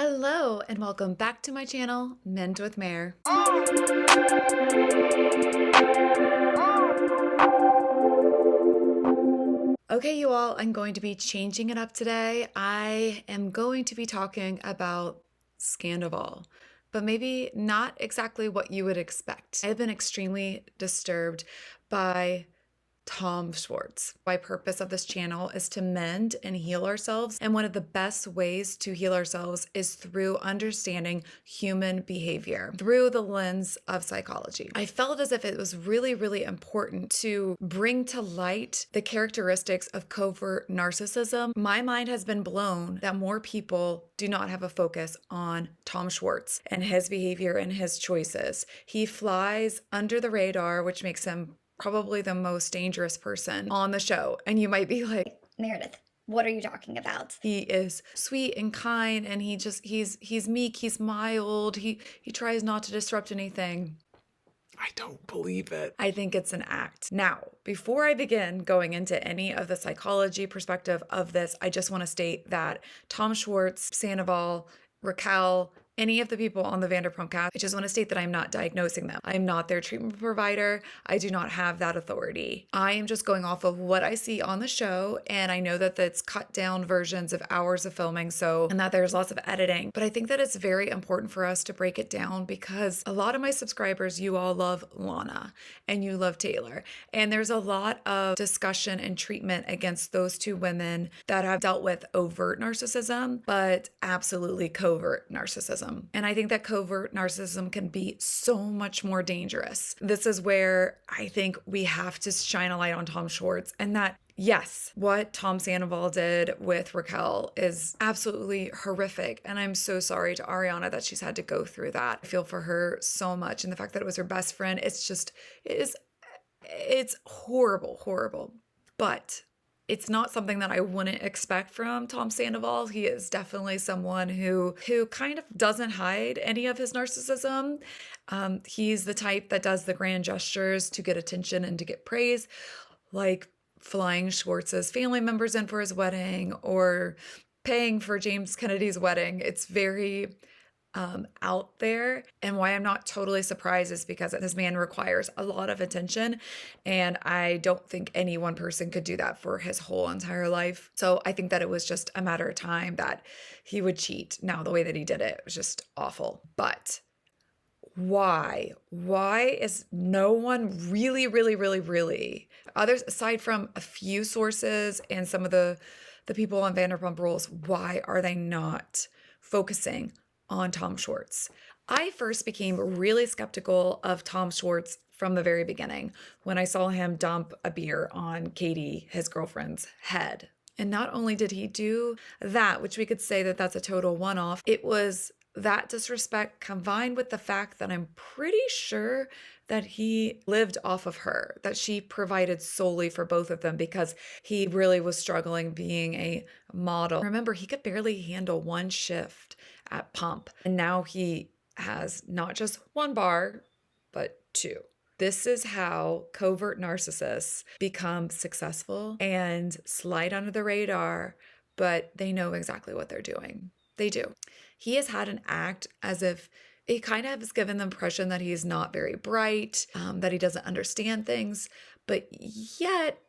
Hello and welcome back to my channel, Mend with Mare. Okay, you all, I'm going to be changing it up today. I am going to be talking about Scandoval, but maybe not exactly what you would expect. I've been extremely disturbed by Tom Schwartz. My purpose of this channel is to mend and heal ourselves. And one of the best ways to heal ourselves is through understanding human behavior through the lens of psychology. I felt as if it was really, really important to bring to light the characteristics of covert narcissism. My mind has been blown that more people do not have a focus on Tom Schwartz and his behavior and his choices. He flies under the radar, which makes him probably the most dangerous person on the show. And you might be like, Meredith, what are you talking about? He is sweet and kind, and he's meek, he's mild, he tries not to disrupt anything. I don't believe it. I think it's an act. Now, before I begin going into any of the psychology perspective of this, I just want to state that Tom Schwartz, Sandoval, Raquel, any of the people on the Vanderpump cast, I just want to state that I'm not diagnosing them. I'm not their treatment provider. I do not have that authority. I am just going off of what I see on the show, and I know that that's cut down versions of hours of filming, and that there's lots of editing. But I think that it's very important for us to break it down because a lot of my subscribers, you all love Lana and you love Taylor. And there's a lot of discussion and treatment against those two women that have dealt with overt narcissism, but absolutely covert narcissism. And I think that covert narcissism can be so much more dangerous. This is where I think we have to shine a light on Tom Schwartz, and that yes, what Tom Sandoval did with Raquel is absolutely horrific. And I'm so sorry to Ariana that she's had to go through that. I feel for her so much. And the fact that it was her best friend, it's horrible, horrible. But it's not something that I wouldn't expect from Tom Sandoval. He is definitely someone who kind of doesn't hide any of his narcissism. He's the type that does the grand gestures to get attention and to get praise, like flying Schwartz's family members in for his wedding or paying for James Kennedy's wedding. It's very out there. And why I'm not totally surprised is because this man requires a lot of attention. And I don't think any one person could do that for his whole entire life. So I think that it was just a matter of time that he would cheat. Now, the way that he did it was just awful. But why? Why is no one really, others aside from a few sources and some of the people on Vanderpump Rules, why are they not focusing on Tom Schwartz? I first became really skeptical of Tom Schwartz from the very beginning when I saw him dump a beer on Katie, his girlfriend's head. And not only did he do that, which we could say that that's a total one-off, it was that disrespect combined with the fact that I'm pretty sure that he lived off of her, that she provided solely for both of them because he really was struggling being a model. Remember, he could barely handle one shift at Pump, and now he has not just one bar, but two. This is how covert narcissists become successful and slide under the radar, but they know exactly what they're doing. They do. He has had an act as if it kind of has given the impression that he's not very bright, that he doesn't understand things, but yet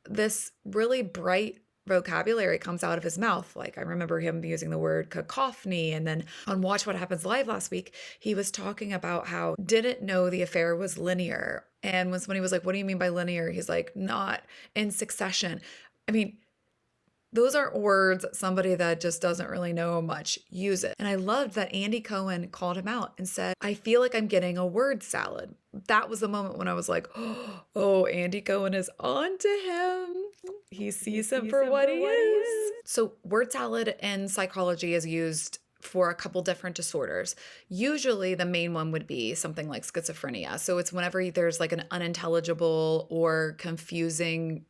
this really bright vocabulary comes out of his mouth. Like I remember him using the word cacophony, and then on Watch What Happens Live last week, he was talking about how didn't know the affair was linear. And when he was like, what do you mean by linear? He's like, not in succession. I mean, those aren't words somebody that just doesn't really know much use it. And I loved that Andy Cohen called him out and said, I feel like I'm getting a word salad. That was the moment when I was like, oh, Andy Cohen is on to him. He sees him for what he is. So word salad in psychology is used for a couple different disorders. Usually the main one would be something like schizophrenia. So it's whenever there's like an unintelligible or confusing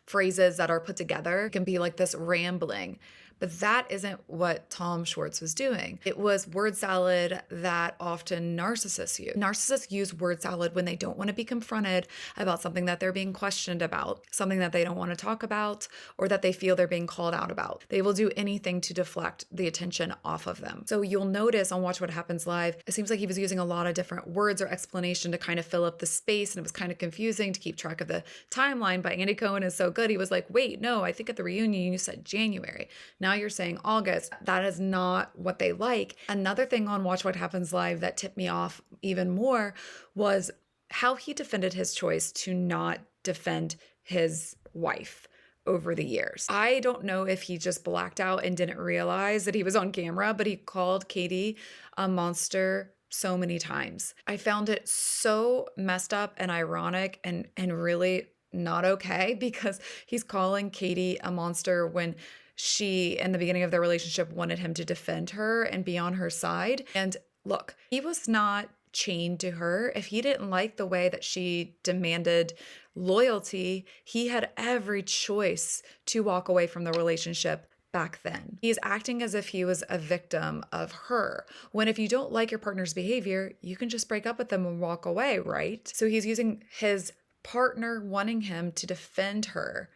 phrases that are put together. It can be like this rambling. But that isn't what Tom Schwartz was doing. It was word salad that often narcissists use. Narcissists use word salad when they don't want to be confronted about something that they're being questioned about, something that they don't want to talk about, or that they feel they're being called out about. They will do anything to deflect the attention off of them. So you'll notice on Watch What Happens Live, it seems like he was using a lot of different words or explanation to kind of fill up the space, and it was kind of confusing to keep track of the timeline. But Andy Cohen is so good. He was like, wait, no, I think at the reunion you said January. Now you're saying August. That is not what they like. Another thing on Watch What Happens Live that tipped me off even more was how he defended his choice to not defend his wife over the years. I don't know if he just blacked out and didn't realize that he was on camera, but he called Katie a monster so many times. I found it so messed up and ironic and really not okay, because he's calling Katie a monster when she, in the beginning of their relationship, wanted him to defend her and be on her side. And look, he was not chained to her. If he didn't like the way that she demanded loyalty, he had every choice to walk away from the relationship back then. He's acting as if he was a victim of her, when if you don't like your partner's behavior, you can just break up with them and walk away, right? So he's using his partner wanting him to defend her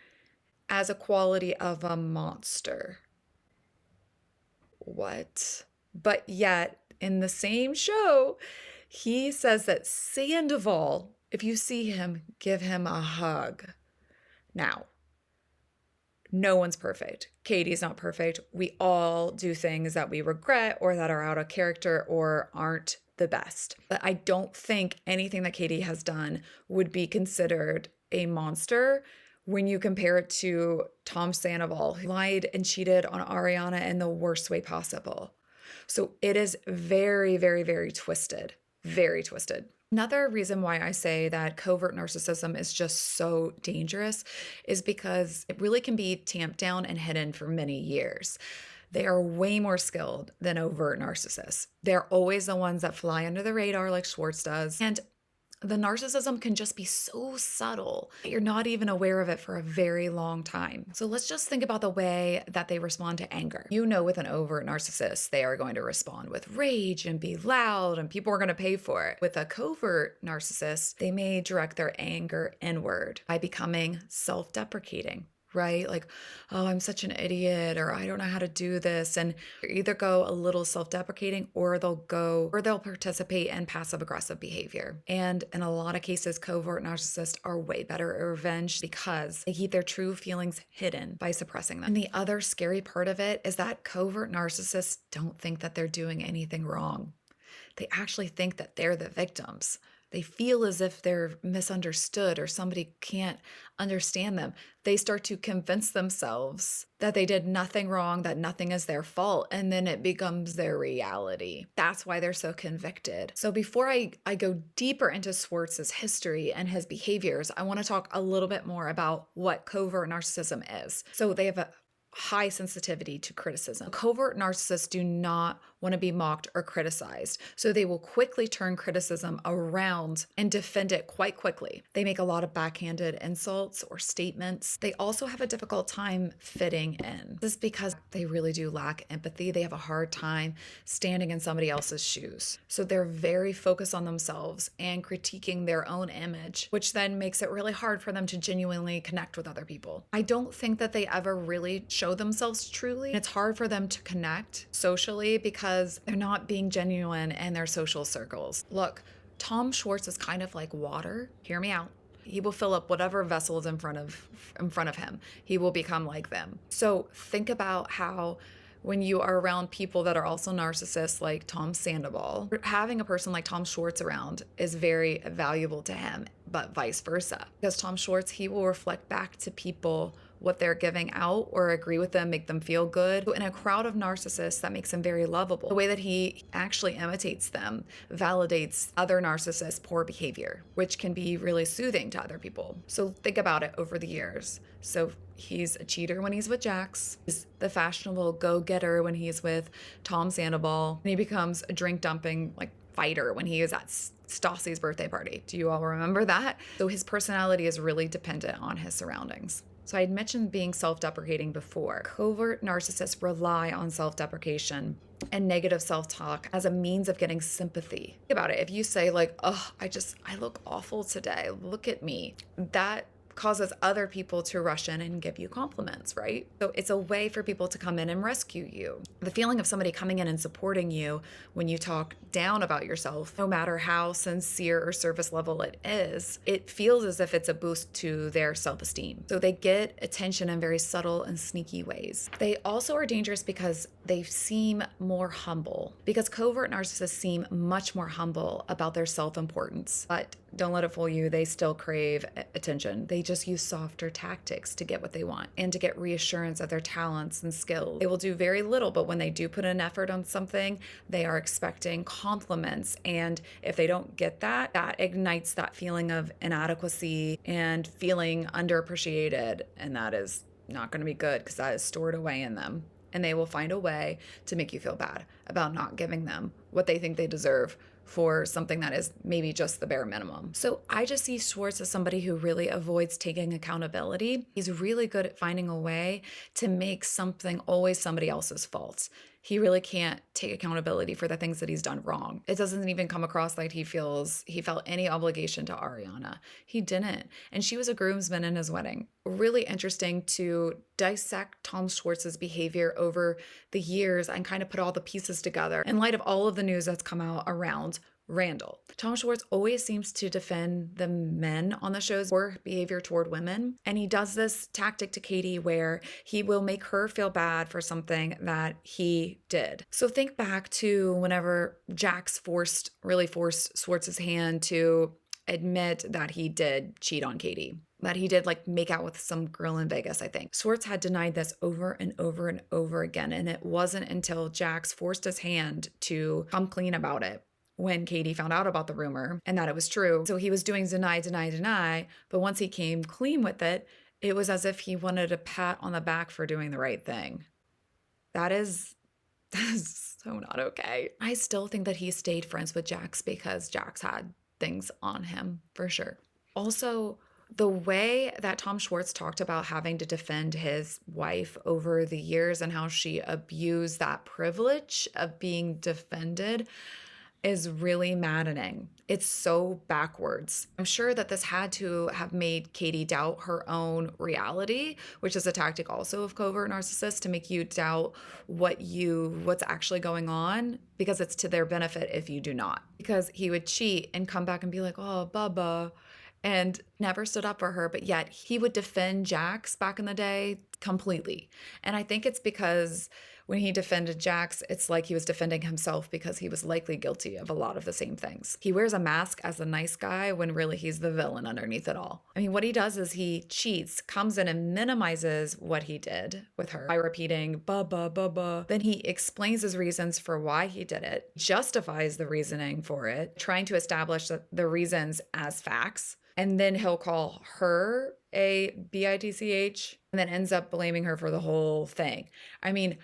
as a quality of a monster. What? But yet, in the same show, he says that Sandoval, if you see him, give him a hug. Now, no one's perfect. Katie's not perfect. We all do things that we regret or that are out of character or aren't the best. But I don't think anything that Katie has done would be considered a monster when you compare it to Tom Sandoval, who lied and cheated on Ariana in the worst way possible. So it is very, very, very twisted. Very twisted. Another reason why I say that covert narcissism is just so dangerous is because it really can be tamped down and hidden for many years. They are way more skilled than overt narcissists. They're always the ones that fly under the radar like Schwartz does. And the narcissism can just be so subtle that you're not even aware of it for a very long time. So let's just think about the way that they respond to anger. You know, with an overt narcissist, they are going to respond with rage and be loud, and people are going to pay for it. With a covert narcissist, they may direct their anger inward by becoming self-deprecating. Right? Like, oh, I'm such an idiot, or I don't know how to do this. And either go a little self-deprecating or they'll participate in passive aggressive behavior. And in a lot of cases, covert narcissists are way better at revenge because they keep their true feelings hidden by suppressing them. And the other scary part of it is that covert narcissists don't think that they're doing anything wrong. They actually think that they're the victims. They feel as if they're misunderstood or somebody can't understand them. They start to convince themselves that they did nothing wrong, that nothing is their fault, and then it becomes their reality. That's why they're so convicted. So before I go deeper into Schwartz's history and his behaviors, I want to talk a little bit more about what covert narcissism is. So they have a high sensitivity to criticism. Covert narcissists do not want to be mocked or criticized, so they will quickly turn criticism around and defend it quite quickly. They make a lot of backhanded insults or statements. They also have a difficult time fitting in. This is because they really do lack empathy. They have a hard time standing in somebody else's shoes. So they're very focused on themselves and critiquing their own image, which then makes it really hard for them to genuinely connect with other people. I don't think that they ever really show themselves truly. It's hard for them to connect socially because they're not being genuine in their social circles. Look, Tom Schwartz is kind of like water. Hear me out. He will fill up whatever vessel is in front of him. He will become like them. So think about how when you are around people that are also narcissists like Tom Sandoval, having a person like Tom Schwartz around is very valuable to him, but vice versa. Because Tom Schwartz, he will reflect back to people what they're giving out or agree with them, make them feel good. So in a crowd of narcissists, that makes him very lovable. The way that he actually imitates them validates other narcissists' poor behavior, which can be really soothing to other people. So think about it over the years. So he's a cheater when he's with Jax. He's the fashionable go-getter when he's with Tom Sandoval. And he becomes a drink dumping fighter when he is at Stassi's birthday party. Do you all remember that? So his personality is really dependent on his surroundings. So I'd mentioned being self-deprecating before. Covert narcissists rely on self-deprecation and negative self-talk as a means of getting sympathy. Think about it. If you say like, oh, I look awful today. Look at me. That causes other people to rush in and give you compliments, right? So it's a way for people to come in and rescue you. The feeling of somebody coming in and supporting you when you talk down about yourself, no matter how sincere or surface level it is, it feels as if it's a boost to their self-esteem. So they get attention in very subtle and sneaky ways. They also are dangerous because they seem more humble, because covert narcissists seem much more humble about their self-importance. But don't let it fool you, they still crave attention. They just use softer tactics to get what they want and to get reassurance of their talents and skills. They will do very little, but when they do put an effort on something, they are expecting compliments. And if they don't get that, that ignites that feeling of inadequacy and feeling underappreciated. And that is not going to be good because that is stored away in them. And they will find a way to make you feel bad about not giving them what they think they deserve for something that is maybe just the bare minimum. So I just see Schwartz as somebody who really avoids taking accountability. He's really good at finding a way to make something always somebody else's fault. He really can't take accountability for the things that he's done wrong. It doesn't even come across like he felt any obligation to Ariana. He didn't. And she was a groomsman in his wedding. Really interesting to dissect Tom Schwartz's behavior over the years and kind of put all the pieces together in light of all of the news that's come out around Randall. Tom Schwartz always seems to defend the men on the show's poor behavior toward women. And he does this tactic to Katie where he will make her feel bad for something that he did. So think back to whenever Jax really forced Schwartz's hand to admit that he did cheat on Katie, that he did like make out with some girl in Vegas, I think. Schwartz had denied this over and over and over again. And it wasn't until Jax forced his hand to come clean about it when Katie found out about the rumor and that it was true. So he was doing deny. But once he came clean with it, it was as if he wanted a pat on the back for doing the right thing. That is so not okay. I still think that he stayed friends with Jax because Jax had things on him for sure. Also, the way that Tom Schwartz talked about having to defend his wife over the years and how she abused that privilege of being defended is really maddening. It's so backwards. I'm sure that this had to have made Katie doubt her own reality, which is a tactic also of covert narcissists to make you doubt what's actually going on, because it's to their benefit if you do not. Because he would cheat and come back and be like, oh, Bubba, and never stood up for her, but yet he would defend Jax back in the day completely. And I think it's because when he defended Jax, it's like he was defending himself because he was likely guilty of a lot of the same things. He wears a mask as the nice guy when really he's the villain underneath it all. I mean, what he does is he cheats, comes in and minimizes what he did with her by repeating, Bubba, Bubba. Then he explains his reasons for why he did it, justifies the reasoning for it, trying to establish the reasons as facts. And then he'll call her a bitch and then ends up blaming her for the whole thing. I mean,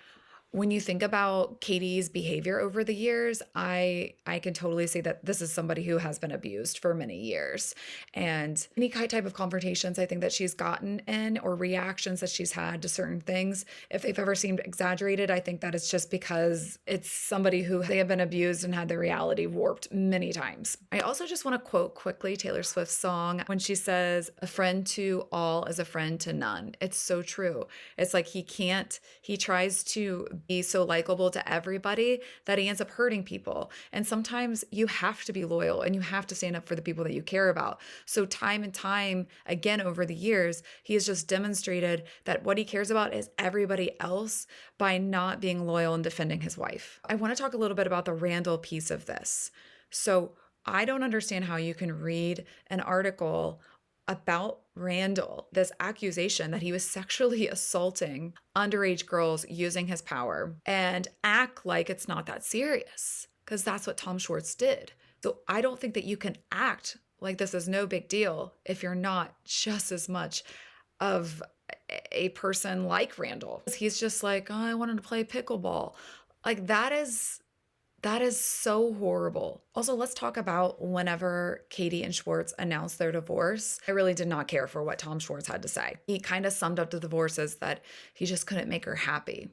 when you think about Katie's behavior over the years, I can totally see that this is somebody who has been abused for many years. And any type of confrontations I think that she's gotten in or reactions that she's had to certain things, if they've ever seemed exaggerated, I think that it's just because it's somebody who they have been abused and had their reality warped many times. I also just want to quote quickly Taylor Swift's song when she says, "A friend to all is a friend to none." It's so true. It's like he tries to be so likable to everybody that he ends up hurting people. And sometimes you have to be loyal and you have to stand up for the people that you care about. So time and time again over the years, he has just demonstrated that what he cares about is everybody else by not being loyal and defending his wife. I want to talk a little bit about the Randall piece of this. So I don't understand how you can read an article about Randall, this accusation that he was sexually assaulting underage girls using his power, and act like it's not that serious, because that's what Tom Schwartz did. So I don't think that you can act like this is no big deal if you're not just as much of a person like Randall. He's just like, oh, I wanted to play pickleball. Like that is That is so horrible. Also, let's talk about whenever Katie and Schwartz announced their divorce. I really did not care for what Tom Schwartz had to say. He kind of summed up the divorce as that he just couldn't make her happy.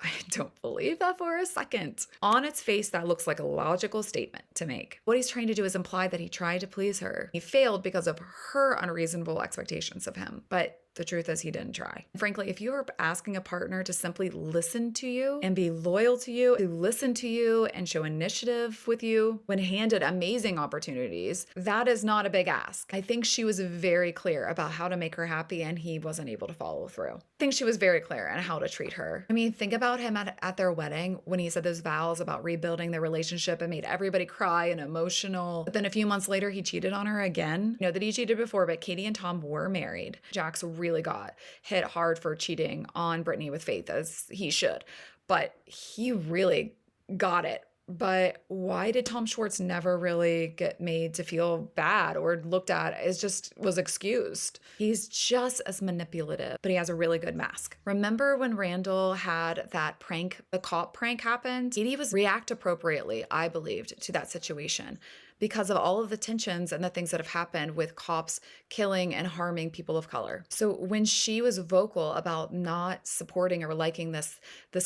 I don't believe that for a second. On its face, that looks like a logical statement to make. What he's trying to do is imply that he tried to please her. He failed because of her unreasonable expectations of him. But the truth is he didn't try. Frankly, if you are asking a partner to simply listen to you and be loyal to you, to listen to you and show initiative with you when handed amazing opportunities, that is not a big ask. I think she was very clear about how to make her happy and he wasn't able to follow through. I think she was very clear on how to treat her. I mean, think about him at their wedding when he said those vows about rebuilding their relationship and made everybody cry and emotional. But then a few months later, he cheated on her again. You know that he cheated before, but Katie and Tom were married. Jax really got hit hard for cheating on Brittany with Faith, as he should, but he really got it. But why did Tom Schwartz never really get made to feel bad or looked at as just was excused? He's just as manipulative, but he has a really good mask. Remember when Randall had that prank, the cop prank happened? Katie was react appropriately, I believed, to that situation, because of all of the tensions and the things that have happened with cops killing and harming people of color. So when she was vocal about not supporting or liking this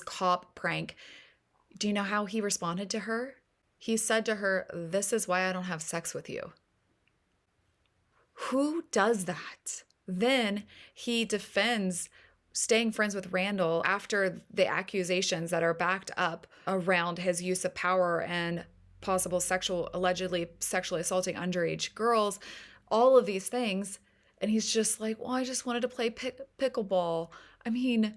cop prank, do you know how he responded to her? He said to her, "This is why I don't have sex with you." Who does that? Then he defends staying friends with Randall after the accusations that are backed up around his use of power and possible allegedly sexually assaulting underage girls, all of these things. And he's just like, well, I just wanted to play pickleball. I mean,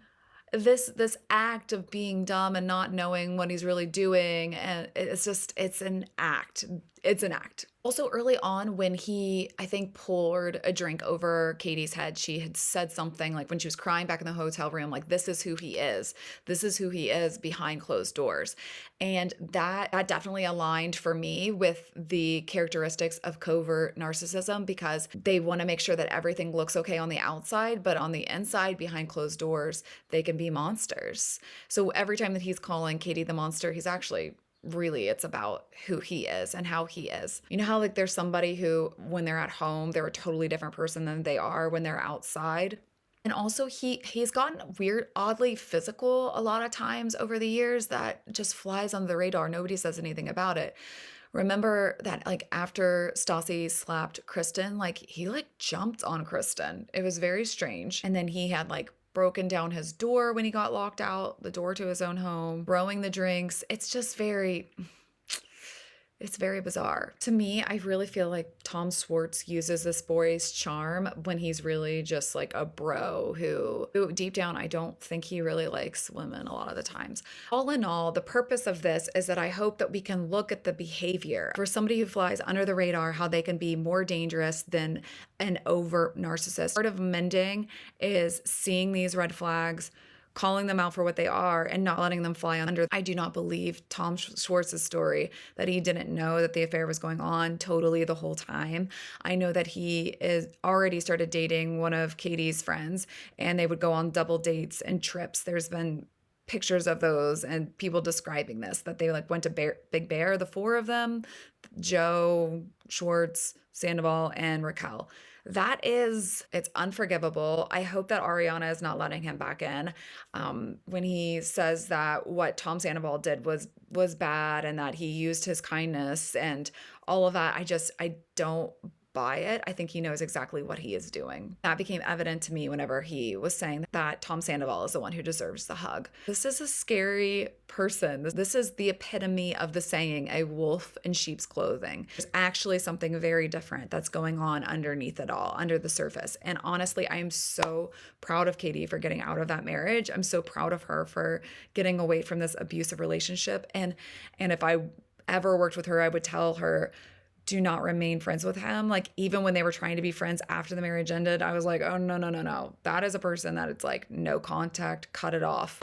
this act of being dumb and not knowing what he's really doing, and it's an act. It's an act. Also, early on when he, I think, poured a drink over Katie's head, she had said something like when she was crying back in the hotel room, like, this is who he is. This is who he is behind closed doors. And that definitely aligned for me with the characteristics of covert narcissism, because they want to make sure that everything looks okay on the outside, but on the inside, behind closed doors, they can be monsters. So every time that he's calling Katie the monster, he's actually really, it's about who he is and how he is. You know how like there's somebody who, when they're at home, they're a totally different person than they are when they're outside? And also he's gotten weird, oddly physical a lot of times over the years that just flies under the radar. Nobody says anything about it. Remember that like after Stassi slapped Kristen, like he like jumped on Kristen. It was very strange. And then he had like broken down his door when he got locked out, the door to his own home, throwing the drinks. It's just it's very bizarre. To me, I really feel like Tom Schwartz uses this boy's charm when he's really just like a bro who deep down, I don't think he really likes women a lot of the times. All in all, the purpose of this is that I hope that we can look at the behavior for somebody who flies under the radar, how they can be more dangerous than an overt narcissist. Part of mending is seeing these red flags, calling them out for what they are, and not letting them fly under. I do not believe Tom Schwartz's story that he didn't know that the affair was going on totally the whole time. I know that he is already started dating one of Katie's friends, and they would go on double dates and trips. There's been pictures of those and people describing this, that they like went to Big Bear, the four of them, Joe, Schwartz, Sandoval, and Raquel. It's unforgivable. I hope that Ariana is not letting him back in. When he says that what Tom Sandoval did was bad and that he used his kindness and all of that, I don't buy it. I think he knows exactly what he is doing. That became evident to me whenever he was saying that Tom Sandoval is the one who deserves the hug. This is a scary person. This is the epitome of the saying, a wolf in sheep's clothing. There's actually something very different that's going on underneath it all, under the surface. And honestly, I am so proud of Katie for getting out of that marriage. I'm so proud of her for getting away from this abusive relationship. And if I ever worked with her, I would tell her, do not remain friends with him. Like, even when they were trying to be friends after the marriage ended, I was like, oh, no. That is a person that it's like, no contact, cut it off,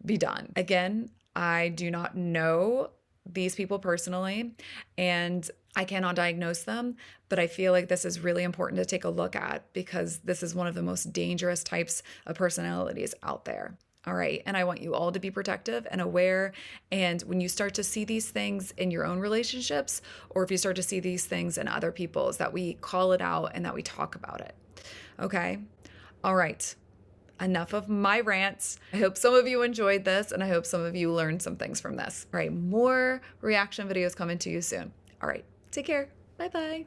be done. Again, I do not know these people personally, and I cannot diagnose them, but I feel like this is really important to take a look at because this is one of the most dangerous types of personalities out there. All right. And I want you all to be protective and aware. And when you start to see these things in your own relationships, or if you start to see these things in other people's, that we call it out and that we talk about it. Okay. All right. Enough of my rants. I hope some of you enjoyed this, and I hope some of you learned some things from this. All right. More reaction videos coming to you soon. All right. Take care. Bye-bye.